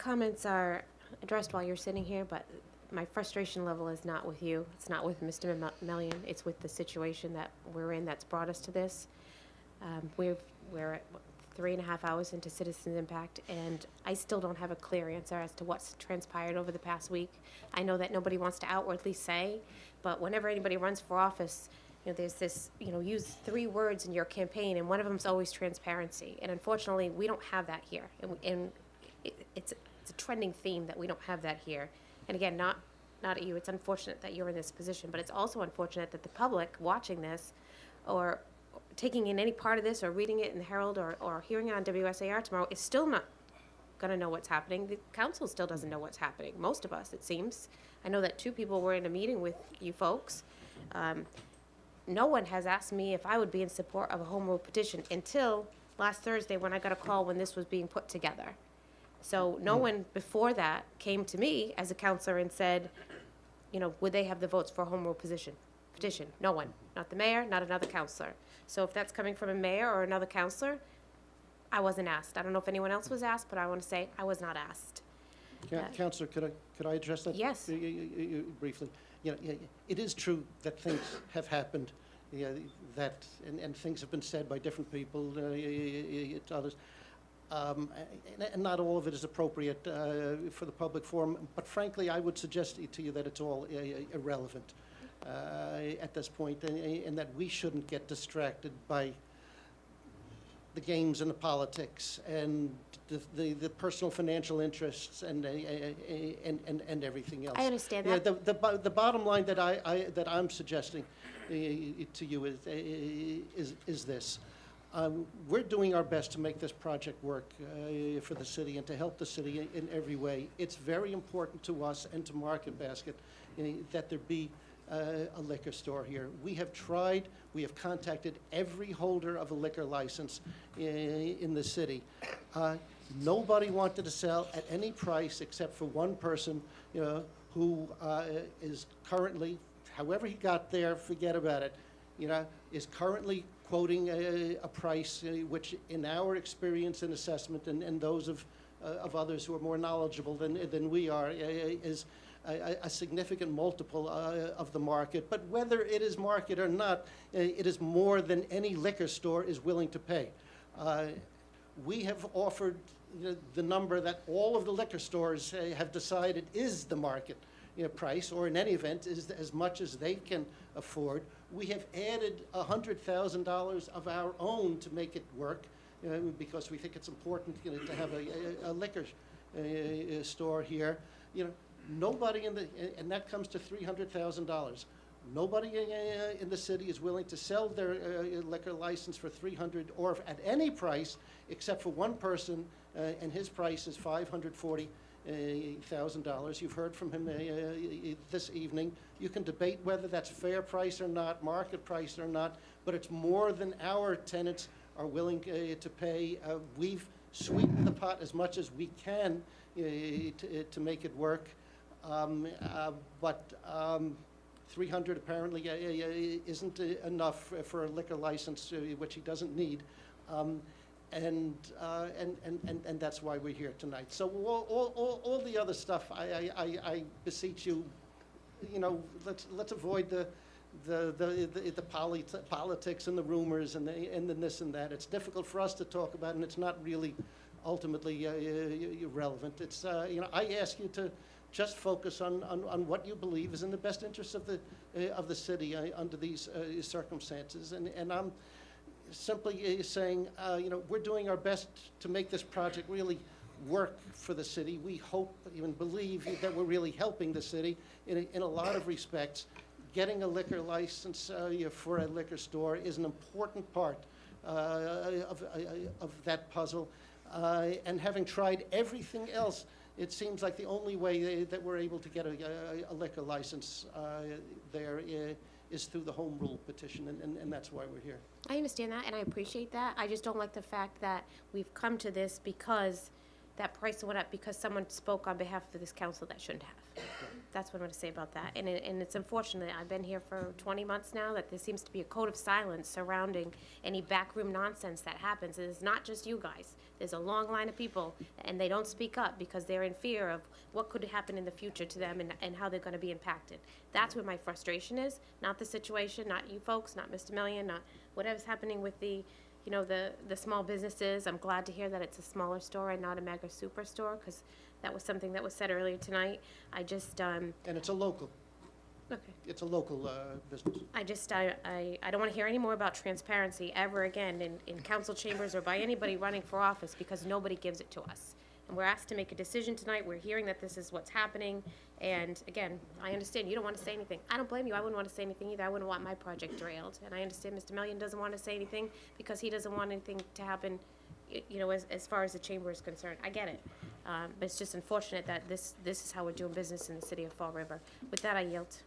comments are addressed while you're sitting here, but my frustration level is not with you. It's not with Mr. Melian. It's with the situation that we're in that's brought us to this. We're at 3.5 hours into citizens impact, and I still don't have a clear answer as to what's transpired over the past week. I know that nobody wants to outwardly say, but whenever anybody runs for office, there's this, use 3 words in your campaign, and one of them is always transparency. And unfortunately, we don't have that here, and it's a trending theme that we don't have that here. And again, not at you. It's unfortunate that you're in this position, but it's also unfortunate that the public watching this, or taking in any part of this, or reading it in the Herald, or hearing it on WSAR tomorrow, is still not going to know what's happening. The council still doesn't know what's happening. Most of us, it seems. I know that 2 people were in a meeting with you folks. No one has asked me if I would be in support of a home rule petition until last Thursday, when I got a call when this was being put together. So no one before that came to me as a counselor and said, would they have the votes for a home rule petition? No one. Not the mayor, not another counselor. So if that's coming from a mayor or another counselor, I wasn't asked. I don't know if anyone else was asked, but I want to say I was not asked. Councillor, could I address that? Yes. Briefly. It is true that things have happened, that and things have been said by different people to others. And not all of it is appropriate for the public forum, but frankly, I would suggest to you that it's all irrelevant at this point, and that we shouldn't get distracted by the games and the politics and the personal financial interests and everything else. I understand that. The bottom line that I'm suggesting to you is this. We're doing our best to make this project work for the city and to help the city in every way. It's very important to us and to Market Basket that there be a liquor store here. We have tried, we have contacted every holder of a liquor license in the city. Nobody wanted to sell at any price except for one person, who is currently, however he got there, forget about it, is currently quoting a price which, in our experience and assessment, and those of others who are more knowledgeable than we are, is a significant multiple of the market. But whether it is market or not, it is more than any liquor store is willing to pay. We have offered the number that all of the liquor stores have decided is the market price, or in any event, is as much as they can afford. We have added $100,000 of our own to make it work, because we think it's important to have a liquor store here. Nobody and that comes to $300,000. Nobody in the city is willing to sell their liquor license for $300,000 or at any price except for one person, and his price is $540,000. You've heard from him this evening. You can debate whether that's fair price or not, market price or not, but it's more than our tenants are willing to pay. We've sweetened the pot as much as we can to make it work, but 300 apparently isn't enough for a liquor license, which he doesn't need. And that's why we're here tonight. So all the other stuff, I beseech you, let's avoid the politics and the rumors and the this and that. It's difficult for us to talk about, and it's not really ultimately relevant. It's I ask you to just focus on what you believe is in the best interest of the city under these circumstances, and I'm simply saying, we're doing our best to make this project really work for the city. We hope, even believe, that we're really helping the city in a lot of respects. Getting a liquor license for a liquor store is an important part of that puzzle. And having tried everything else, it seems like the only way that we're able to get a liquor license there is through the home rule petition, and that's why we're here. I understand that, and I appreciate that. I just don't like the fact that we've come to this because that price went up because someone spoke on behalf of this council that shouldn't have. That's what I'm gonna say about that. And it's unfortunate, I've been here for 20 months now, that there seems to be a code of silence surrounding any backroom nonsense that happens. And it's not just you guys. There's a long line of people, and they don't speak up because they're in fear of what could happen in the future to them and how they're gonna be impacted. That's where my frustration is, not the situation, not you folks, not Mr. Million, not whatever's happening with the small businesses. I'm glad to hear that it's a smaller store and not a mega superstore, because that was something that was said earlier tonight. I just, And it's a local, okay. it's a local business. I don't want to hear any more about transparency ever again in council chambers or by anybody running for office, because nobody gives it to us. And we're asked to make a decision tonight. We're hearing that this is what's happening. And again, I understand you don't want to say anything. I don't blame you. I wouldn't want to say anything either. I wouldn't want my project derailed. And I understand Mr. Million doesn't want to say anything because he doesn't want anything to happen, as far as the chamber is concerned. I get it. But it's just unfortunate that this is how we're doing business in the city of Fall River. With that, I yield.